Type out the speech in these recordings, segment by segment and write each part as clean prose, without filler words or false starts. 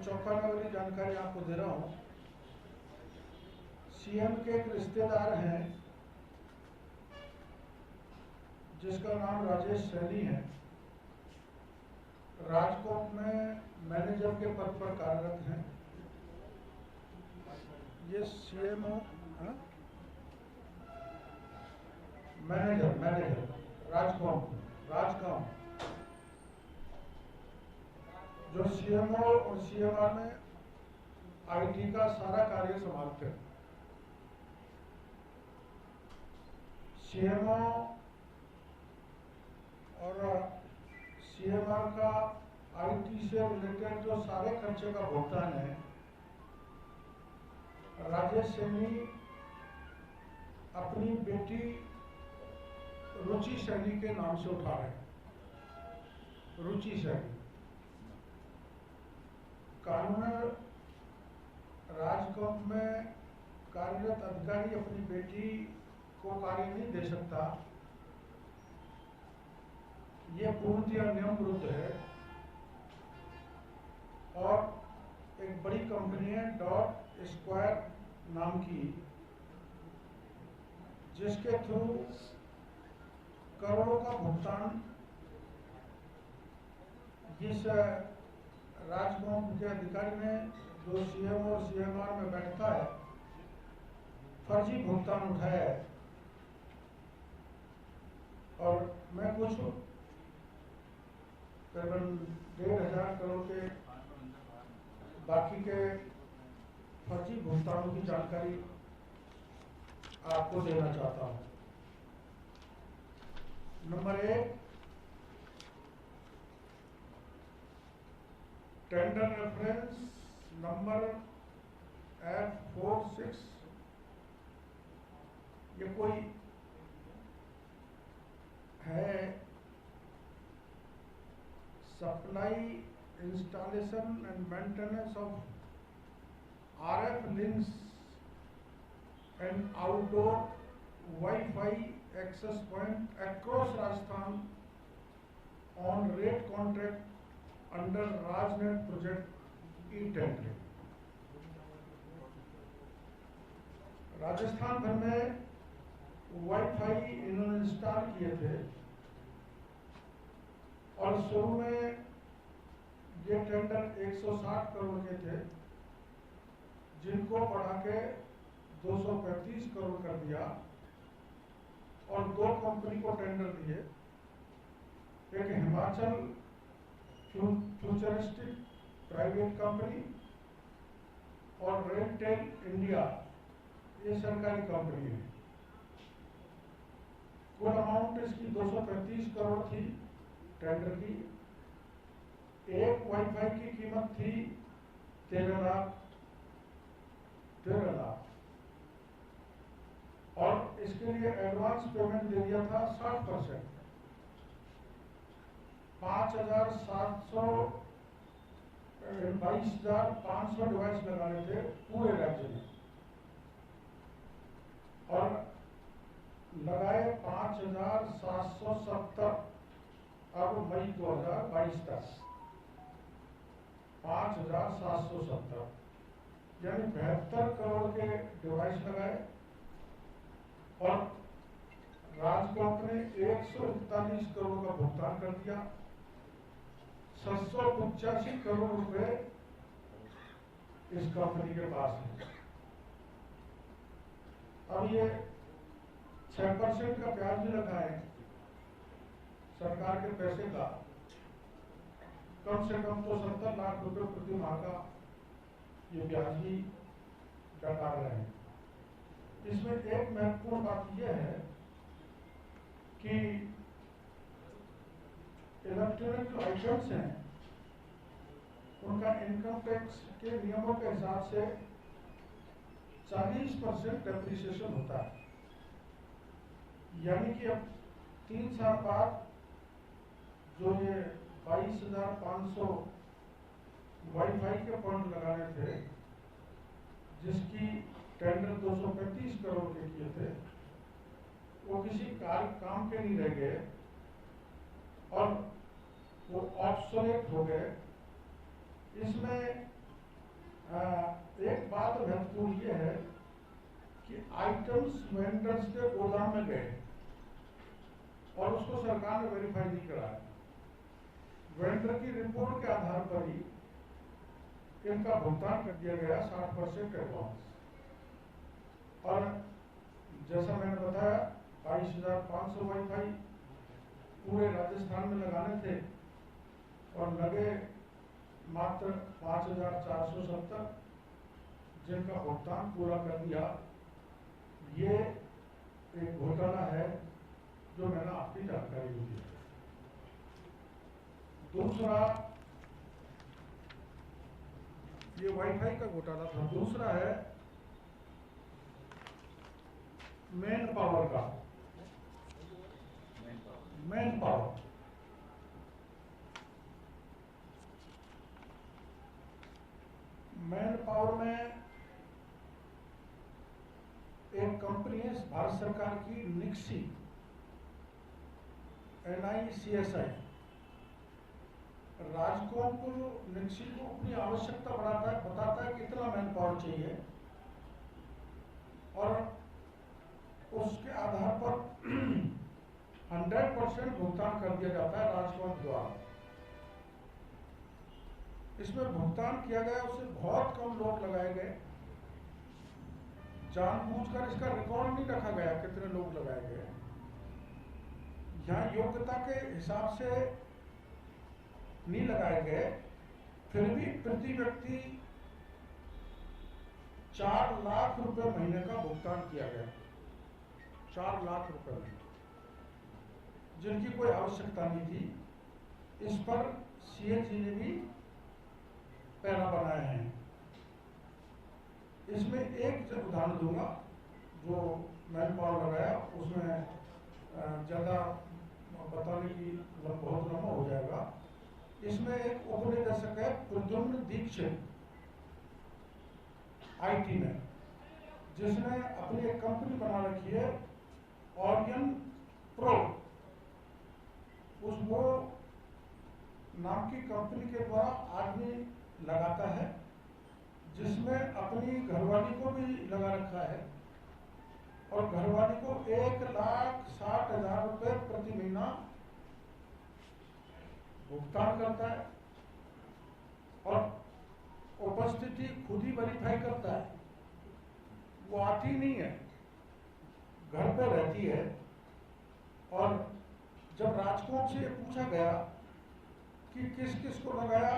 चौंकाने वाली जानकारी आपको दे रहा हूँ। सीएम के एक रिश्तेदार हैं जिसका नाम राजेश सैनी है। राजकोट में मैनेजर के पद पर कार्यरत हैं। ये सीएमओ मैनेजर राजकॉम जो सीएमओ और सीएमआर में आईटी का सारा कार्य संभालते हैं। सीएमओ और सीएमआर का आईटी से रिलेटेड जो सारे खर्चे का भुगतान है राजेश सैनी अपनी बेटी रुचि सैनी के नाम से उठा रहे हैं। रुचि सैनी कानून राजकोट में कार्यरत अधिकारी अपनी बेटी को कार्य नहीं दे सकता, ये पूर्णतः नियम विरुद्ध है। और एक बड़ी कंपनी है डॉट स्क्वायर नाम की, जिसके थ्रू करोड़ों का भुगतान जिस राजकोट के अधिकारी ने जो सीएम और सीएमआर में बैठता है फर्जी भुगतान उठाया है। और मैं कुछ करीबन 1,500 करोड़ के बाकी के फर्जी भुगतानों की जानकारी आपको देना चाहता हूं। Number 1, tender reference number F46। ये कोई है supply installation and maintenance of RF links and outdoor WiFi access point across Rajasthan on rate contract under RajNet project e-tendering. Rajasthan भर में वाईफाई इन्होंने इंस्टॉल किए थे और शुरू में ये टेंडर 160 करोड़ के थे, जिनको बढ़ा के 235 करोड़ कर दिया और 2 कंपनी को टेंडर दिए। एक हिमाचल फ्यूचरिस्टिक प्राइवेट कंपनी और रेलटेल इंडिया, ये सरकारी कंपनी है। कुल अमाउंट इसकी 235 करोड़ थी टेंडर की। एक वाईफाई की कीमत थी 13 लाख और इसके लिए एडवांस पेमेंट दे दिया था 60%। 22,500 डिवाइस लगाने थे पूरे राज्य में और लगाए 5,770। अब मई 2022 तक 5,770 यानी 72 करोड़ के डिवाइस लगाए और राजकोट ने 141 करोड़ का भुगतान कर दिया। 785 करोड़ रुपए इस कंपनी के पास है। अब ये 6% का ब्याज भी लगा है सरकार के पैसे का। कम से कम तो 70 लाख रुपए प्रति माह का ये ब्याज ही डका रहे हैं। इसमें एक महत्वपूर्ण बात यह है कि इलेक्ट्रॉनिक जो आइटम्स हैं उनका इनकम टैक्स के नियमों के हिसाब से 40% डेप्रिसिएशन होता है। यानी कि अब 3 साल बाद जो ये 22,500 वाईफाई के पॉइंट लगाने थे, जिसकी टेंडर 235 करोड़ के किए थे, वो किसी काम के नहीं रह गए और वो ऑब्सोलेट हो गए। इसमें एक बात महत्वपूर्ण ये है कि आइटम्स वेंडर्स के गोदाम में गए और उसको सरकार ने वेरीफाई नहीं कराया। वेंडर की रिपोर्ट के आधार पर ही इनका भुगतान कर दिया गया 60% एडवांस। और जैसा मैंने बताया 22,500 वाईफाई पूरे राजस्थान में लगाने थे और लगे मात्र 5,470, जिनका भुगतान पूरा कर दिया। ये एक घोटाला है जो मैंने आपकी जानकारी दी है। दूसरा, ये वाईफाई का घोटाला था। दूसरा है मैन पावर का। मैन पावर में एक कंपनी है भारत सरकार की, निक्सी, NICSI। राजकोट को, निक्सी को अपनी आवश्यकता बताता है कि इतना मैन पावर चाहिए और उसके आधार पर 100% भुगतान कर दिया जाता है राजकोट द्वारा। इसमें भुगतान किया गया, उससे बहुत कम लोग लगाए गए। जानबूझकर इसका रिकॉर्ड नहीं रखा गया कितने लोग लगाए गए। यहाँ योग्यता के हिसाब से नहीं लगाए गए, फिर भी प्रति व्यक्ति 4 लाख रुपए महीने का भुगतान किया गया। 4 लाख रुपए में, जिनकी कोई आवश्यकता नहीं थी। इस पर CAG ने भी पैरा बनाए हैं। इसमें एक उदाहरण दूंगा, जो मैन पावर लगाया उसमें ज़्यादा बताने की बहुत लंबा हो जाएगा। इसमें एक उपनिदेशक है प्रद्युम्न दीक्षित IT में, जिसने अपनी एक कंपनी बना रखी है ऑरियन प्रो। उस वो नाम की कंपनी के द्वारा आदमी लगाता है, जिसमें अपनी घरवाली को भी लगा रखा है और घरवाली को 1,60,000 रुपए प्रति महीना भुगतान करता है और उपस्थिति खुद ही वेरीफाई करता है। वो आती नहीं है, घर पे रहती है। और जब राजकोट से पूछा गया कि किस किस को लगाया,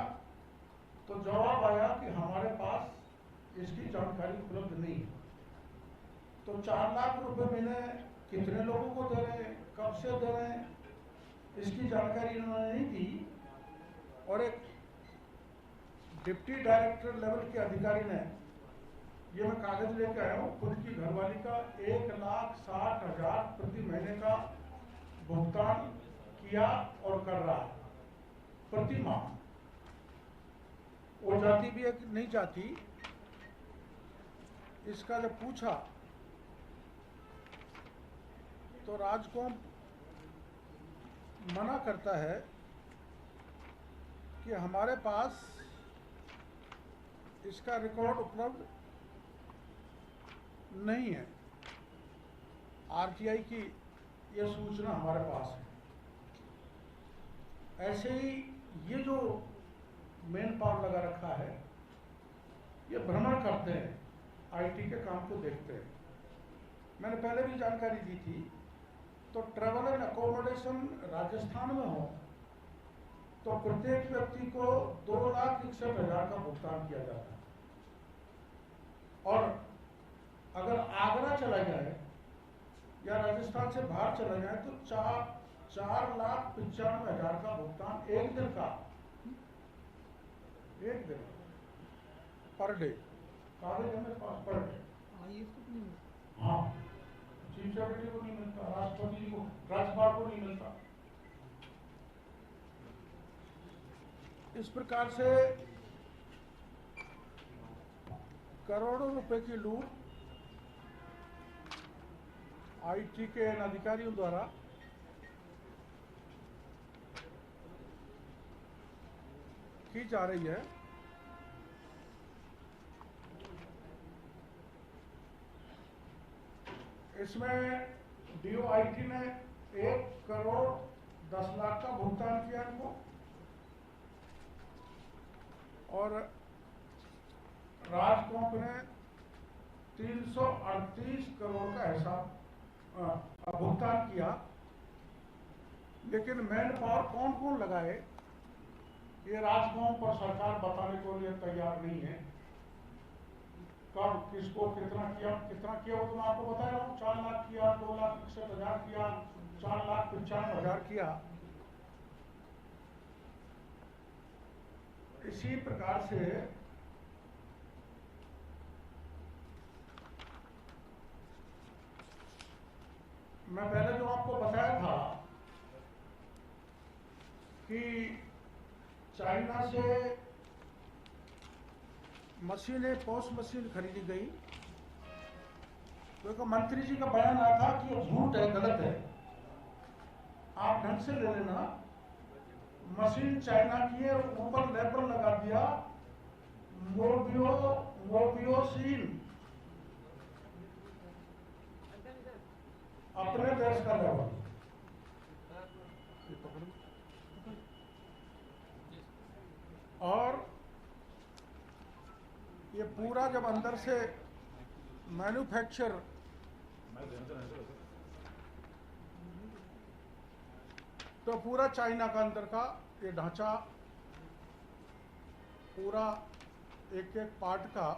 तो जवाब आया कि हमारे पास इसकी जानकारी उपलब्ध नहीं है। तो 4 लाख रुपए महीने कितने लोगों को दे रहे हैं, कब से दे रहे हैं, इसकी जानकारी इन्होंने नहीं दी। और एक डिप्टी डायरेक्टर लेवल के अधिकारी ने, ये मैं कागज लेके आया हूँ, खुद की घरवाली का 1,60,000 प्रति महीने का भुगतान किया और कर रहा है प्रति माह। वो जाती भी है कि नहीं जाती, इसका जब पूछा तो राजकोट मना करता है कि हमारे पास इसका रिकॉर्ड उपलब्ध नहीं है। RTI की यह सूचना हमारे पास है। ऐसे ही ये जो मेन पावर लगा रखा है, ये भ्रमण करते हैं, IT के काम को देखते हैं। मैंने पहले भी जानकारी दी थी। तो ट्रेवल एंड अकोमोडेशन राजस्थान में हो तो प्रत्येक व्यक्ति को 2,61,000 का भुगतान किया जाता है। और अगर आगरा चला जाए या राजस्थान से बाहर चला जाए तो 4,95,000 का भुगतान एक दिन का, एक दिन पर डे। कागज है मेरे पास, पर डे। हाँ, चीफ सेक्रेटरी को नहीं मिलता, राष्ट्रपति को, राज्यपाल को नहीं मिलता। इस प्रकार से करोड़ों रुपए की लूट IT के इन अधिकारियों द्वारा की जा रही है। इसमें DOIT ने 1 करोड़ 10 लाख का भुगतान किया इनको, और राजकोंप ने 338 करोड़ का हिसाब भुगतान किया। लेकिन मैन पावर कौन कौन लगाए ये राजकोंप पर सरकार बताने को लिए तैयार नहीं है। कब किसको कितना किया वो तो मैं आपको बता रहा हूँ। 4 लाख किया, 2,61,000 किया, 4,95,000 किया। इसी प्रकार से मैं पहले जो आपको बताया था कि चाइना से मशीनें, पॉस मशीन खरीदी गई, तो एक मंत्री जी का बयान आया था कि ये झूठ है, गलत है, आप ढंग से ले लेना। मशीन चाइना की है, ऊपर लेबल लगा दिया मोबियोसिन, अपने देश का लेबल। और ये पूरा जब अंदर से मैन्युफैक्चर तो पूरा चाइना का अंदर का ये ढांचा, पूरा एक एक पार्ट का,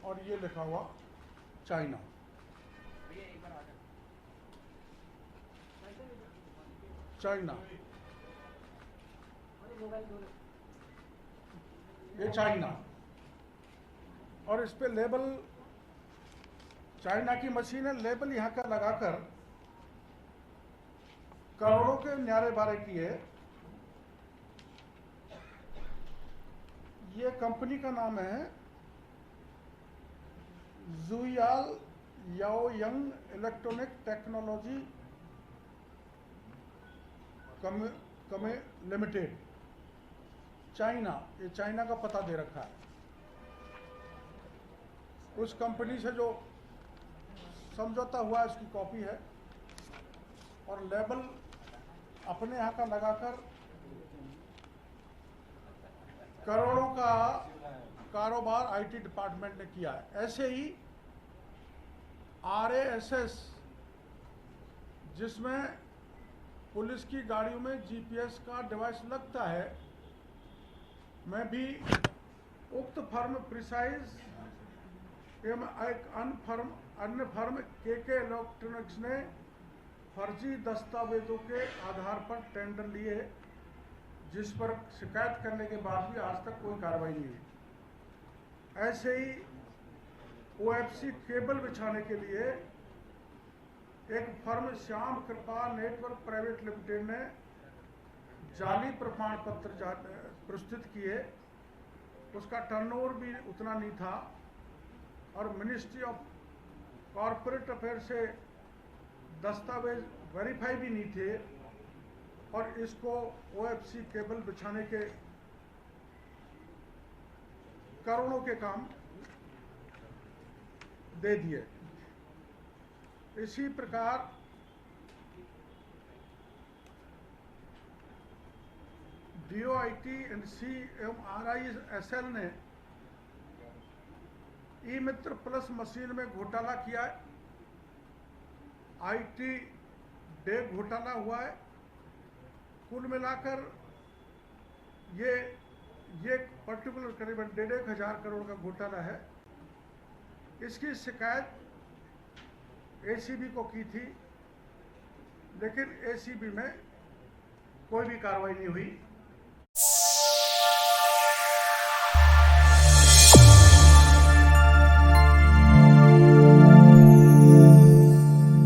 और ये लिखा हुआ चाइना। चाइना, ये चाइना, और इस पे लेबल, चाइना की मशीन है, लेबल यहाँ का लगाकर करोड़ों के न्यारे बारे किए। ये कंपनी का नाम है Juyal Yaoyang Electronic Technology Limited, China. ये चाइना का पता दे रखा है। उस कंपनी से जो समझौता हुआ है उसकी कॉपी है, और लेबल अपने यहाँ का लगाकर करोड़ों का कारोबार आईटी डिपार्टमेंट ने किया है। ऐसे ही RASS, जिसमें पुलिस की गाड़ियों में GPS का डिवाइस लगता है, मैं भी उक्त फर्म प्रिसाइज एवं एक अन्य फर्म KK इलेक्ट्रॉनिक्स ने फर्जी दस्तावेजों के आधार पर टेंडर लिए, जिस पर शिकायत करने के बाद भी आज तक कोई कार्रवाई नहीं हुई। ऐसे ही OFC केबल बिछाने के लिए एक फर्म श्याम कृपा नेटवर्क प्राइवेट लिमिटेड ने जाली प्रमाण पत्र प्रस्तुत किए, उसका टर्नओवर भी उतना नहीं था, और मिनिस्ट्री ऑफ कॉरपोरेट अफेयर से दस्तावेज वेरीफाई भी नहीं थे, और इसको OFC केबल बिछाने के करोड़ों के काम दे दिए। इसी प्रकार DOIT, NC एवं RISL ने ई-मित्र प्लस मशीन में घोटाला किया है। IT डे घोटाला हुआ है। कुल मिलाकर ये पर्टिकुलर करीबन 1,500 करोड़ का घोटाला है। इसकी शिकायत ACB को की थी, लेकिन ACB में कोई भी कार्रवाई नहीं हुई।